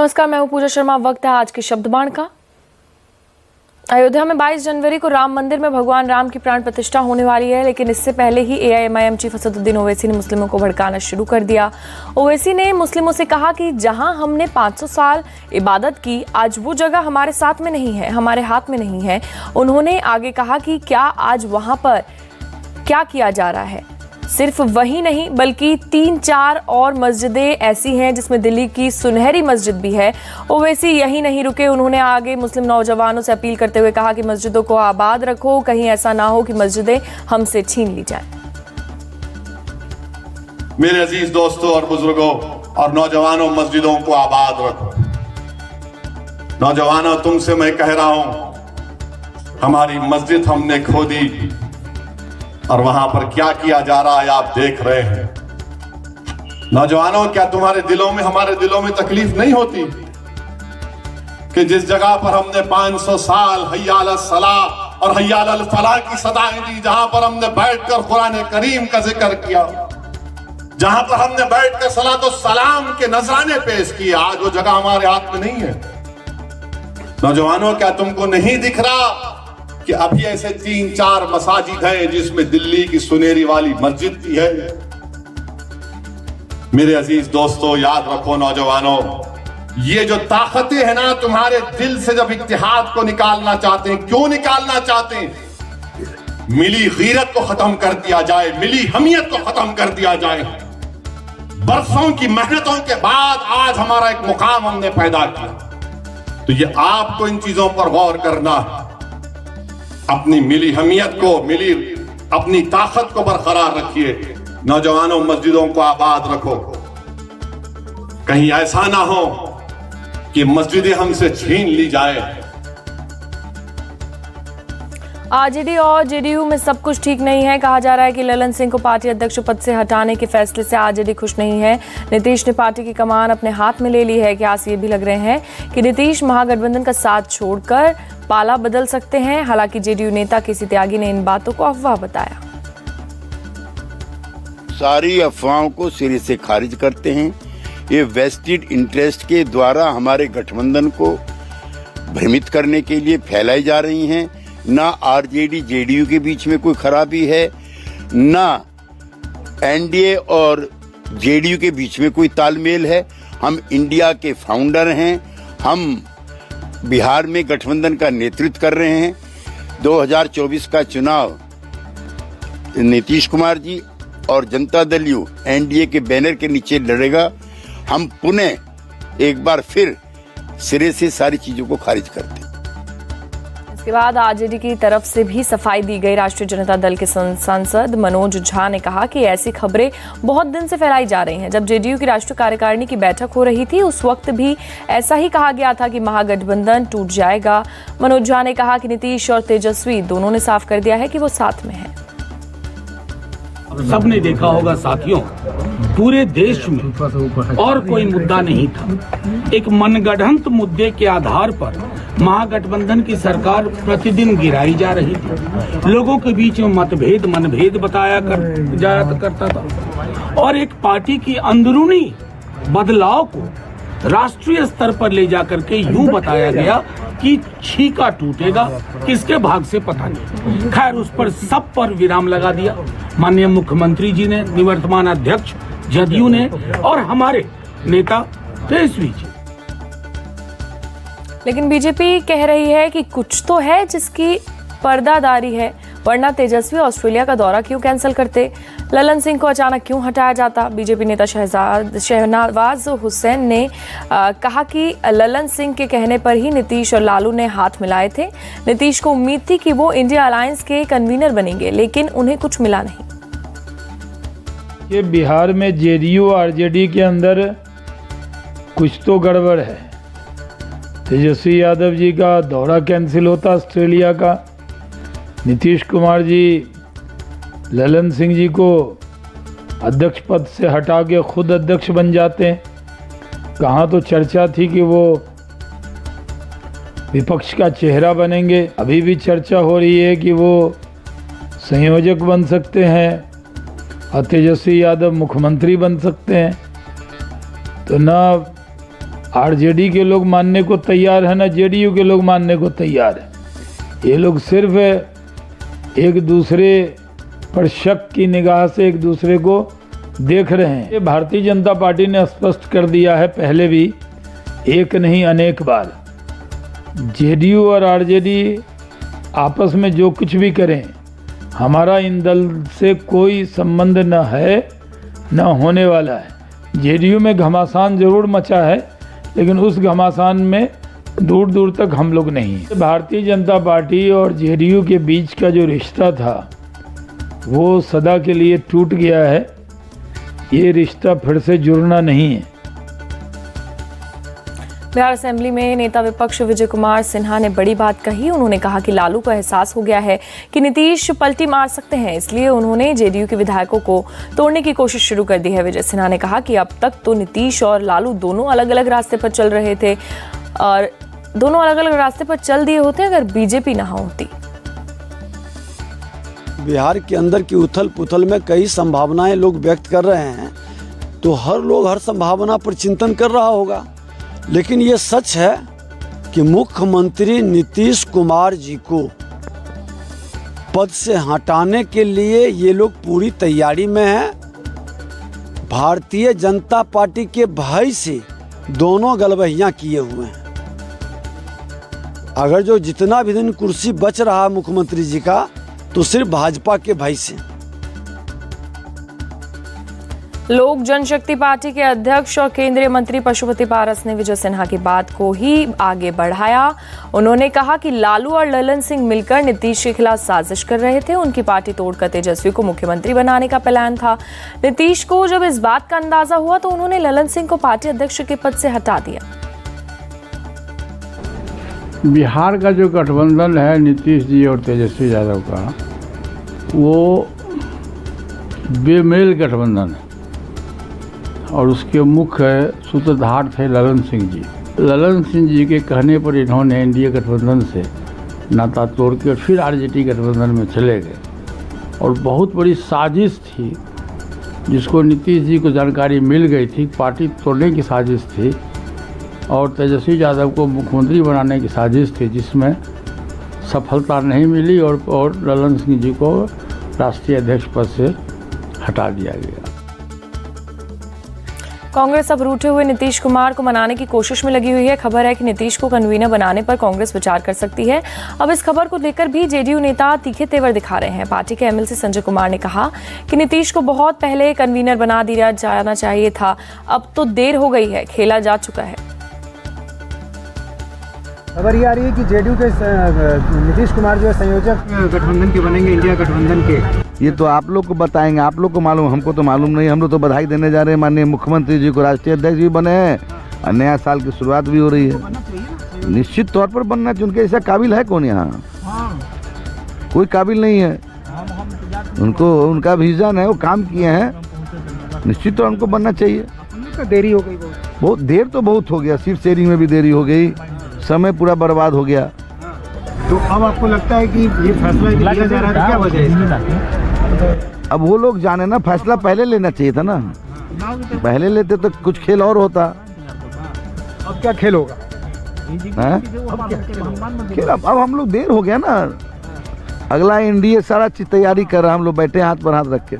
नमस्कार, मैं हूं पूजा शर्मा। वक्त है आज के शब्दबाण का। अयोध्या में 22 जनवरी को राम मंदिर में भगवान राम की प्राण प्रतिष्ठा होने वाली है, लेकिन इससे पहले ही एआईएमआईएम चीफ असदुद्दीन ओवैसी ने मुस्लिमों को भड़काना शुरू कर दिया। ओवैसी ने मुस्लिमों से कहा कि जहां हमने 500 साल इबादत की, आज वो जगह हमारे साथ में नहीं है, हमारे हाथ में नहीं है। उन्होंने आगे कहा कि क्या आज वहां पर क्या किया जा रहा है। सिर्फ वही नहीं बल्कि 3-4 और मस्जिदें ऐसी हैं जिसमें दिल्ली की सुनहरी मस्जिद भी है। ओवैसी यही नहीं रुके, उन्होंने आगे मुस्लिम नौजवानों से अपील करते हुए कहा कि मस्जिदों को आबाद रखो, कहीं ऐसा ना हो कि मस्जिदें हमसे छीन ली जाए। मेरे अजीज दोस्तों और बुजुर्गों और नौजवानों, मस्जिदों को आबाद रखो। नौजवानों, तुमसे मैं कह रहा हूं, हमारी मस्जिद हमने खो दी और वहां पर क्या किया जा रहा है आप देख रहे हैं। नौजवानों, क्या तुम्हारे दिलों में, हमारे दिलों में तकलीफ नहीं होती कि जिस जगह पर हमने 500 साल हय्या अल सलाह और हय्या अल फलाह की सदाएं दी, जहां पर हमने बैठकर कुरान करीम का जिक्र किया, जहां पर हमने बैठकर सलात और सलाम के नजराने पेश किए, आज वो जगह हमारे हाथ में नहीं है। नौजवानों, क्या तुमको नहीं दिख रहा कि अभी ऐसे 3-4 मसाजिद हैं जिसमें दिल्ली की सुनेरी वाली मस्जिद भी है। मेरे अजीज दोस्तों, याद रखो नौजवानों, ये जो ताकतें हैं ना, तुम्हारे दिल से जब इत्तेहाद को निकालना चाहते हैं, क्यों निकालना चाहते हैं? मिली गीरत को खत्म कर दिया जाए, मिली हमियत को खत्म कर दिया जाए। बरसों की मेहनतों के बाद आज हमारा एक मुकाम हमने पैदा किया, तो ये आपको इन चीजों पर गौर करना है। अपनी मिली हमियत को, मिली अपनी ताकत को बरकरार रखिए। नौजवानों, मस्जिदों को आबाद रखो। कहीं ऐसा ना हो कि मस्जिदें हमसे छीन ली जाए। आरजेडी और जेडीयू में सब कुछ ठीक नहीं है। कहा जा रहा है कि ललन सिंह को पार्टी अध्यक्ष पद से हटाने के फैसले से आरजेडी खुश नहीं है। नीतीश ने पार्टी की कमान अपने हाथ में ले ली है। क्या ये भी लग रहे हैं कि नीतीश महागठबंधन का साथ छोड़कर पाला बदल सकते हैं। हालांकि जेडीयू नेता केसी त्यागी ने इन बातों को अफवाह बताया। सारी अफवाहों को सिरे से खारिज करते हैं। ये वेस्टेड इंटरेस्ट के द्वारा हमारे गठबंधन को भ्रमित करने के लिए फैलाई जा रही हैं। ना आरजेडी जेडीयू के बीच में कोई खराबी है, ना एनडीए और जेडीयू के बीच में कोई तालमेल है। हम इंडिया के फाउंडर हैं। हम बिहार में गठबंधन का नेतृत्व कर रहे हैं। 2024 का चुनाव नीतीश कुमार जी और जनता दल यू एनडीए के बैनर के नीचे लड़ेगा। हम पुनः एक बार फिर सिरे से सारी चीजों को खारिज करते हैं। इसके बाद आरजेडी की तरफ से भी सफाई दी गई। राष्ट्रीय जनता दल के सांसद मनोज झा ने कहा कि ऐसी खबरें बहुत दिन से फैलाई जा रही हैं। जब जेडीयू की राष्ट्रीय कार्यकारिणी की बैठक हो रही थी, उस वक्त भी ऐसा ही कहा गया था कि महागठबंधन टूट जाएगा। मनोज झा ने कहा कि नीतीश और तेजस्वी दोनों ने साफ कर दिया है कि वो साथ में है। सबने देखा होगा साथियों, पूरे देश में और कोई मुद्दा नहीं था। एक मनगढ़ंत मुद्दे के आधार पर महागठबंधन की सरकार प्रतिदिन गिराई जा रही थी। लोगों के बीच में मतभेद मनभेद बताया करता था और एक पार्टी की अंदरूनी बदलाव को राष्ट्रीय स्तर पर ले जाकर के यूं बताया गया कि छीका टूटेगा, किसके भाग से पता नहीं। खैर, उस पर सब पर विराम लगा दिया माननीय मुख्यमंत्री जी ने, निवर्तमान अध्यक्ष जदयू ने और हमारे नेता तेजस्वी जी। लेकिन बीजेपी कह रही है कि कुछ तो है जिसकी पर्दादारी है, वरना तेजस्वी ऑस्ट्रेलिया का दौरा क्यों कैंसिल करते, ललन सिंह को अचानक क्यों हटाया जाता। बीजेपी नेता शहनवाज हुसैन ने कहा कि ललन सिंह के कहने पर ही नीतीश और लालू ने हाथ मिलाए थे। नीतीश को उम्मीद थी कि वो इंडिया अलायंस के कन्वीनर बनेंगे, लेकिन उन्हें कुछ मिला नहीं। ये बिहार में जेडीयू आरजेडी के अंदर कुछ तो गड़बड़ है। तेजस्वी यादव जी का दौरा कैंसिल होता ऑस्ट्रेलिया का, नीतीश कुमार जी ललन सिंह जी को अध्यक्ष पद से हटा के खुद अध्यक्ष बन जाते हैं। कहाँ तो चर्चा थी कि वो विपक्ष का चेहरा बनेंगे। अभी भी चर्चा हो रही है कि वो संयोजक बन सकते हैं और तेजस्वी यादव मुख्यमंत्री बन सकते हैं। तो ना आरजेडी के लोग मानने को तैयार है, ना जेडीयू के लोग मानने को तैयार है। ये लोग सिर्फ एक दूसरे पर शक की निगाह से एक दूसरे को देख रहे हैं। ये भारतीय जनता पार्टी ने स्पष्ट कर दिया है पहले भी, एक नहीं अनेक बार, जेडीयू और आरजेडी आपस में जो कुछ भी करें, हमारा इन दल से कोई संबंध न है न होने वाला है। जेडीयू में घमासान जरूर मचा है, लेकिन उस घमासान में दूर दूर तक हम लोग नहीं हैं। भारतीय जनता पार्टी और जेडीयू के बीच का जो रिश्ता था वो सदा के लिए टूट गया है। ये रिश्ता फिर से जुड़ना नहीं है। बिहार असेंबली में नेता विपक्ष विजय कुमार सिन्हा ने बड़ी बात कही। उन्होंने कहा कि लालू को एहसास हो गया है कि नीतीश पलटी मार सकते हैं, इसलिए उन्होंने जेडीयू के विधायकों को तोड़ने की कोशिश शुरू कर दी है। विजय सिन्हा ने कहा कि अब तक तो नीतीश और लालू दोनों अलग अलग रास्ते पर चल रहे थे, और दोनों अलग अलग रास्ते पर चल दिए होते अगर बीजेपी ना होती। बिहार के अंदर की उथल पुथल में कई संभावनाएं लोग व्यक्त कर रहे हैं, तो हर लोग हर संभावना पर चिंतन कर रहा होगा, लेकिन ये सच है कि मुख्यमंत्री नीतीश कुमार जी को पद से हटाने के लिए ये लोग पूरी तैयारी में हैं। भारतीय जनता पार्टी के भाई से दोनों गलबहियां किए हुए हैं। अगर जो जितना भी दिन कुर्सी बच रहा है मुख्यमंत्री जी का, तो सिर्फ भाजपा के भाई से। लोक जनशक्ति पार्टी के अध्यक्ष और केंद्रीय मंत्री पशुपति पारस ने विजय सिन्हा की बात को ही आगे बढ़ाया। उन्होंने कहा कि लालू और ललन सिंह मिलकर नीतीश के खिलाफ साजिश कर रहे थे। उनकी पार्टी तोड़कर तेजस्वी को मुख्यमंत्री बनाने का प्लान था। नीतीश को जब इस बात का अंदाजा हुआ तो उन्होंने ललन सिंह को पार्टी अध्यक्ष के पद से हटा दिया। बिहार का जो गठबंधन है नीतीश जी और तेजस्वी यादव का, वो बेमेल गठबंधन है और उसके मुख्य सूत्रधार थे ललन सिंह जी। ललन सिंह जी के कहने पर इन्होंने एनडीए गठबंधन से नाता तोड़ के फिर आरजेडी गठबंधन में चले गए, और बहुत बड़ी साजिश थी जिसको नीतीश जी को जानकारी मिल गई थी। पार्टी तोड़ने की साजिश थी और तेजस्वी यादव को मुख्यमंत्री बनाने की साजिश थी, जिसमें सफलता नहीं मिली और ललन सिंह जी को राष्ट्रीय अध्यक्ष पद से हटा दिया गया। कांग्रेस अब रूठे हुए नीतीश कुमार को मनाने की कोशिश में लगी हुई है। खबर है कि नीतीश को कन्वीनर बनाने पर कांग्रेस विचार कर सकती है। अब इस खबर को लेकर भी जेडीयू नेता तीखे तेवर दिखा रहे हैं। पार्टी के एमएलसी संजय कुमार ने कहा कि नीतीश को बहुत पहले कन्वीनर बना दिया जाना चाहिए था, अब तो देर हो गई है, खेला जा चुका है। खबर ये आ रही है कि जेडीयू के नीतीश कुमार जो है संयोजक गठबंधन के बनेंगे, इंडिया गठबंधन के। ये तो आप लोग को बताएंगे, आप लोग को मालूम, हमको तो मालूम नहीं। हम लोग तो बधाई देने जा रहे हैं माननीय मुख्यमंत्री जी को, राष्ट्रीय अध्यक्ष भी बने हैं और नया साल की शुरुआत भी हो रही है। निश्चित तौर पर बनना चाहिए। उनके ऐसा काबिल है कौन यहाँ? कोई काबिल नहीं है। उनको उनका विजन है, वो काम किए हैं, निश्चित तौर उनको बनना चाहिए। देरी हो गई बहुत देर तो बहुत हो गया, सीट शेयरिंग में भी देरी हो गई, समय पूरा बर्बाद हो गया। तो अब आपको लगता है कि ये फैसला लिया जा रहा है, क्या वजह है? अब वो लोग जाने ना, फैसला पहले लेना चाहिए था ना, पहले लेते तो कुछ खेल और होता। अब क्या खेल होगा? खेल अब हम लोग देर हो गया ना। अगला एनडीए सारा चीज तैयारी कर रहा है, हम लोग बैठे हाथ पर हाथ रख के।